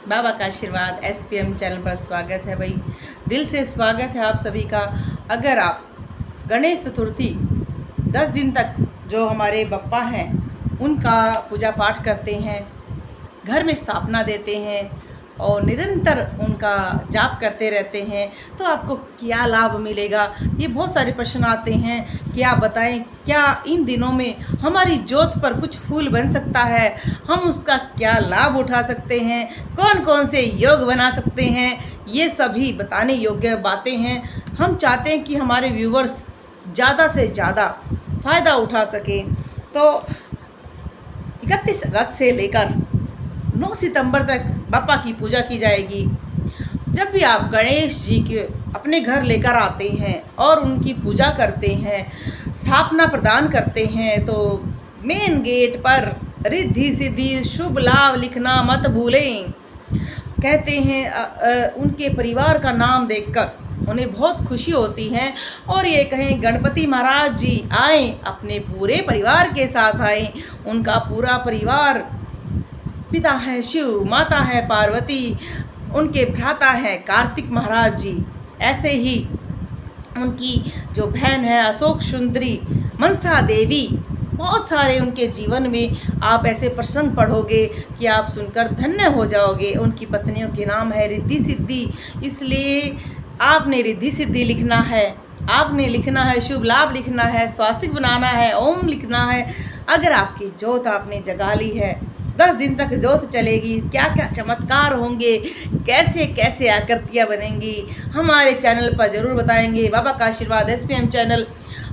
बाबा का आशीर्वाद SPM channel पर स्वागत है भाई। दिल से स्वागत है आप सभी का। अगर आप गणेश चतुर्थी 10 दिन तक जो हमारे बप्पा हैं उनका पूजा पाठ करते हैं, घर में स्थापना देते हैं और निरंतर उनका जाप करते रहते हैं तो आपको क्या लाभ मिलेगा। ये बहुत सारे प्रश्न आते हैं कि आप बताएं क्या इन दिनों में हमारी ज्योत पर कुछ फूल बन सकता है, हम उसका क्या लाभ उठा सकते हैं, कौन कौन से योग बना सकते हैं। ये सभी बताने योग्य बातें हैं। हम चाहते हैं कि हमारे व्यूवर्स ज़्यादा से ज़्यादा फ़ायदा उठा सकें। तो 31 अगस्त से लेकर 9 सितंबर तक बापा की पूजा की जाएगी। जब भी आप गणेश जी के अपने घर लेकर आते हैं और उनकी पूजा करते हैं, स्थापना प्रदान करते हैं, तो मेन गेट पर रिद्धि सिद्धि शुभ लाभ लिखना मत भूलें। कहते हैं उनके परिवार का नाम देखकर उन्हें बहुत खुशी होती है और ये कहें गणपति महाराज जी आएँ, अपने पूरे परिवार के साथ आएँ। उनका पूरा परिवार, पिता है शिव, माता है पार्वती, उनके भ्राता है कार्तिक महाराज जी, ऐसे ही उनकी जो बहन है अशोक सुंदरी, मनसा देवी, बहुत सारे उनके जीवन में आप ऐसे प्रसंग पढ़ोगे कि आप सुनकर धन्य हो जाओगे। उनकी पत्नियों के नाम है रिद्धि सिद्धि, इसलिए आपने रिद्धि सिद्धि लिखना है, आपने लिखना है शुभ लाभ लिखना है, स्वास्तिक बनाना है, ओम लिखना है। अगर आपकी ज्योत आपने जगा ली है, 10 दिन तक ज्योत चलेगी, क्या क्या चमत्कार होंगे, कैसे कैसे आकृतियाँ बनेंगी, हमारे चैनल पर ज़रूर बताएंगे। बाबा का आशीर्वाद SPM चैनल,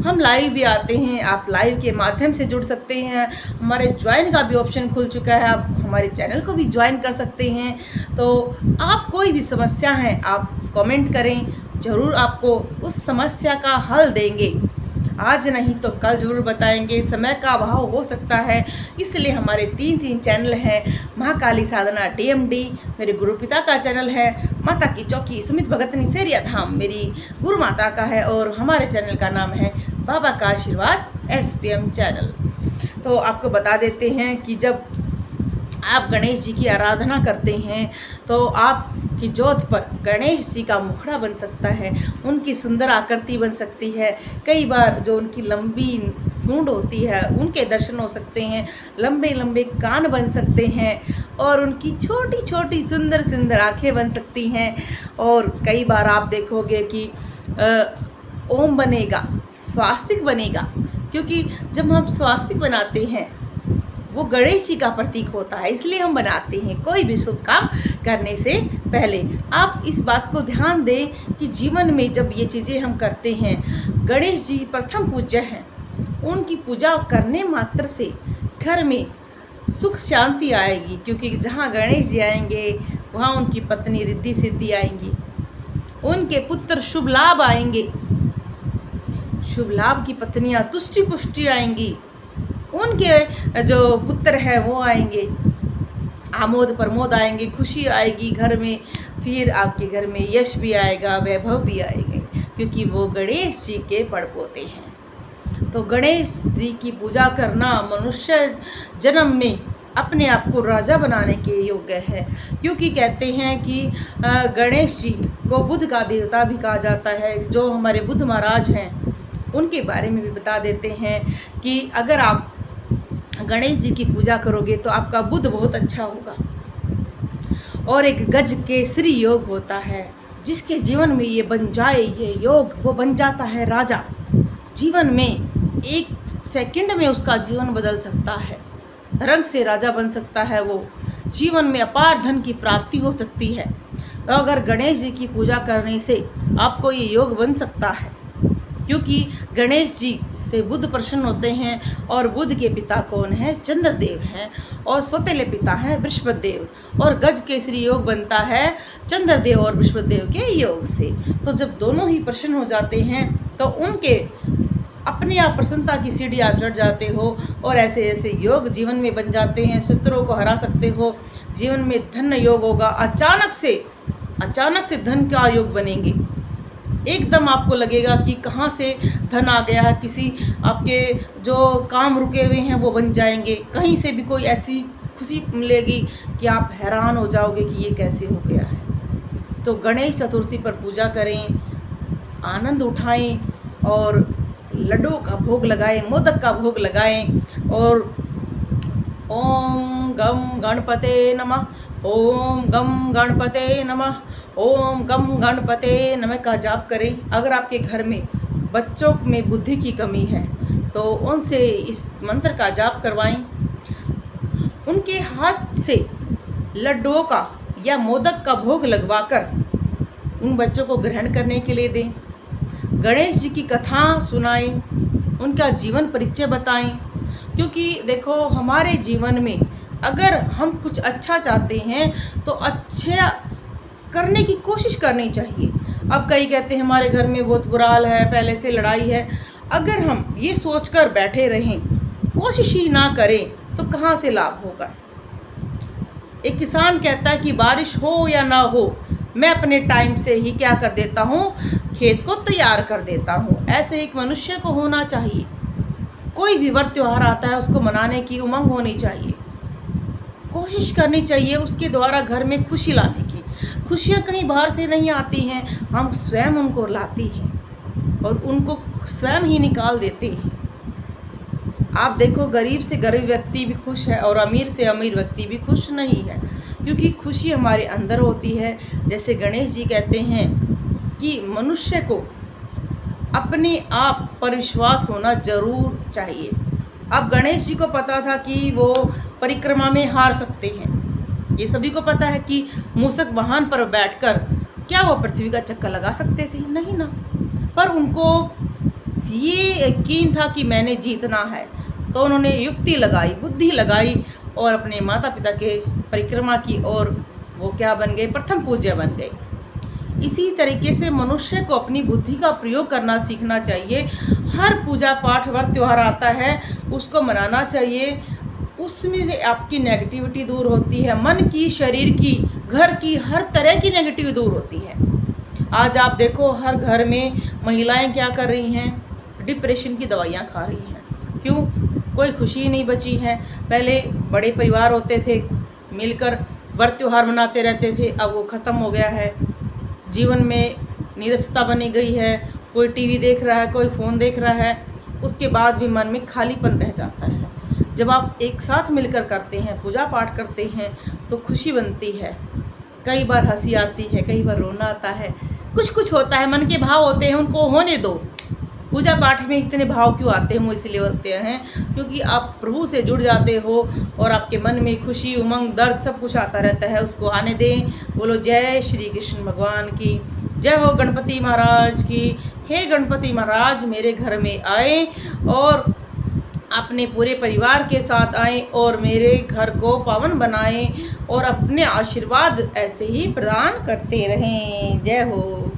हम लाइव भी आते हैं, आप लाइव के माध्यम से जुड़ सकते हैं। हमारे ज्वाइन का भी ऑप्शन खुल चुका है, आप हमारे चैनल को भी ज्वाइन कर सकते हैं। तो आप कोई भी समस्या है आप कमेंट करें, ज़रूर आपको उस समस्या का हल देंगे। आज नहीं तो कल ज़रूर बताएंगे, समय का अभाव हो सकता है, इसलिए हमारे 3 चैनल हैं। महाकाली साधना DMD मेरे गुरु पिता का चैनल है, माता की चौकी सुमित भगतनी सेरिया धाम मेरी गुरु माता का है, और हमारे चैनल का नाम है बाबा का आशीर्वाद SPM चैनल। तो आपको बता देते हैं कि जब आप गणेश जी की आराधना करते हैं तो आपकी ज्योत पर गणेश जी का मुखड़ा बन सकता है, उनकी सुंदर आकृति बन सकती है। कई बार जो उनकी लंबी सूंड होती है उनके दर्शन हो सकते हैं, लंबे लंबे कान बन सकते हैं और उनकी छोटी छोटी सुंदर सुंदर आँखें बन सकती हैं। और कई बार आप देखोगे कि ओम बनेगा, स्वास्तिक बनेगा, क्योंकि जब हम स्वास्तिक बनाते हैं वो गणेश जी का प्रतीक होता है, इसलिए हम बनाते हैं कोई भी शुभ काम करने से पहले। आप इस बात को ध्यान दें कि जीवन में जब ये चीज़ें हम करते हैं, गणेश जी प्रथम पूज्य हैं, उनकी पूजा करने मात्र से घर में सुख शांति आएगी, क्योंकि जहाँ गणेश जी आएंगे वहाँ उनकी पत्नी रिद्धि सिद्धि आएंगी, उनके पुत्र शुभ लाभ आएंगे, शुभ लाभ की पत्नियाँ तुष्टि पुष्टि आएंगी, उनके जो पुत्र हैं वो आएंगे, आमोद प्रमोद आएंगे, खुशी आएगी घर में, फिर आपके घर में यश भी आएगा, वैभव भी आएंगे, क्योंकि वो गणेश जी के पड़पोते हैं। तो गणेश जी की पूजा करना मनुष्य जन्म में अपने आप को राजा बनाने के योग्य है, क्योंकि कहते हैं कि गणेश जी को बुद्ध का देवता भी कहा जाता है। जो हमारे बुद्ध महाराज हैं उनके बारे में भी बता देते हैं कि अगर आप गणेश जी की पूजा करोगे तो आपका बुद्ध बहुत अच्छा होगा। और एक गज केसरी योग होता है, जिसके जीवन में ये बन जाए ये योग, वो बन जाता है राजा। जीवन में 1 सेकंड में उसका जीवन बदल सकता है, रंग से राजा बन सकता है, वो जीवन में अपार धन की प्राप्ति हो सकती है। तो अगर गणेश जी की पूजा करने से आपको ये योग बन सकता है, क्योंकि गणेश जी से बुद्ध प्रसन्न होते हैं, और बुद्ध के पिता कौन है? चंद्रदेव हैं, और सौतेले पिता हैं बृहस्पतिदेव, और गज केसरी योग बनता है चंद्रदेव और बृहस्पतिदेव के योग से। तो जब दोनों ही प्रसन्न हो जाते हैं तो उनके अपने आप प्रसन्नता की सीढ़ी आप चढ़ जाते हो, और ऐसे ऐसे योग जीवन में बन जाते हैं, शत्रुओं को हरा सकते हो, जीवन में धन योग होगा। अचानक से धन का योग बनेंगे, एकदम आपको लगेगा कि कहाँ से धन आ गया है, किसी आपके जो काम रुके हुए हैं वो बन जाएंगे, कहीं से भी कोई ऐसी खुशी मिलेगी कि आप हैरान हो जाओगे कि ये कैसे हो गया है। तो गणेश चतुर्थी पर पूजा करें, आनंद उठाएं और लड्डुओं का भोग लगाएं, मोदक का भोग लगाएं और ओम गम गणपते नमः, ओम गम गणपते नमः, ओम गम गणपते नमः का जाप करें। अगर आपके घर में बच्चों में बुद्धि की कमी है तो उनसे इस मंत्र का जाप करवाएं। उनके हाथ से लड्डुओं का या मोदक का भोग लगवाकर उन बच्चों को ग्रहण करने के लिए दें। गणेश जी की कथा सुनाएं, उनका जीवन परिचय बताएं, क्योंकि देखो हमारे जीवन में अगर हम कुछ अच्छा चाहते हैं तो अच्छा करने की कोशिश करनी चाहिए। अब कई कहते हैं हमारे घर में बहुत बुरा हाल है, पहले से लड़ाई है। अगर हम ये सोचकर बैठे रहें, कोशिश ही ना करें तो कहाँ से लाभ होगा। एक किसान कहता है कि बारिश हो या ना हो, मैं अपने टाइम से ही क्या कर देता हूँ, खेत को तैयार कर देता हूँ। ऐसे एक मनुष्य को होना चाहिए। कोई भी व्रत त्योहार आता है उसको मनाने की उमंग होनी चाहिए, कोशिश करनी चाहिए उसके द्वारा घर में खुशी लाने की। खुशियाँ कहीं बाहर से नहीं आती हैं, हम स्वयं उनको लाते हैं और उनको स्वयं ही निकाल देते हैं। आप देखो गरीब से गरीब व्यक्ति भी खुश है और अमीर से अमीर व्यक्ति भी खुश नहीं है, क्योंकि खुशी हमारे अंदर होती है। जैसे गणेश जी कहते हैं कि मनुष्य को अपने आप पर विश्वास होना जरूर चाहिए। अब गणेश जी को पता था कि वो परिक्रमा में हार सकते हैं, ये सभी को पता है कि मूषक वाहन पर बैठकर क्या वो पृथ्वी का चक्कर लगा सकते थे, नहीं ना। पर उनको ये यकीन था कि मैंने जीतना है, तो उन्होंने युक्ति लगाई, बुद्धि लगाई और अपने माता पिता के परिक्रमा की और वो क्या बन गए, प्रथम पूज्य बन गए। इसी तरीके से मनुष्य को अपनी बुद्धि का प्रयोग करना सीखना चाहिए। हर पूजा पाठ व्रत त्योहार आता है उसको मनाना चाहिए, उसमें से आपकी नेगेटिविटी दूर होती है, मन की, शरीर की, घर की, हर तरह की नेगेटिविटी दूर होती है। आज आप देखो हर घर में महिलाएं क्या कर रही हैं, डिप्रेशन की दवाइयाँ खा रही हैं। क्यों? कोई खुशी नहीं बची है। पहले बड़े परिवार होते थे, मिलकर व्रत त्योहार मनाते रहते थे, अब वो ख़त्म हो गया है। जीवन में नीरसता बनी गई है, कोई टीवी देख रहा है, कोई फ़ोन देख रहा है, उसके बाद भी मन में खालीपन रह जाता है। जब आप एक साथ मिलकर करते हैं, पूजा पाठ करते हैं तो खुशी बनती है। कई बार हंसी आती है, कई बार रोना आता है, कुछ कुछ होता है, मन के भाव होते हैं, उनको होने दो। पूजा पाठ में इतने भाव क्यों आते हैं, वो इसलिए होते हैं क्योंकि आप प्रभु से जुड़ जाते हो और आपके मन में खुशी, उमंग, दर्द सब कुछ आता रहता है, उसको आने दें। बोलो जय श्री कृष्ण भगवान की जय हो, गणपति महाराज की। हे गणपति महाराज मेरे घर में आए और अपने पूरे परिवार के साथ आएं और मेरे घर को पावन बनाएं और अपने आशीर्वाद ऐसे ही प्रदान करते रहें। जय हो।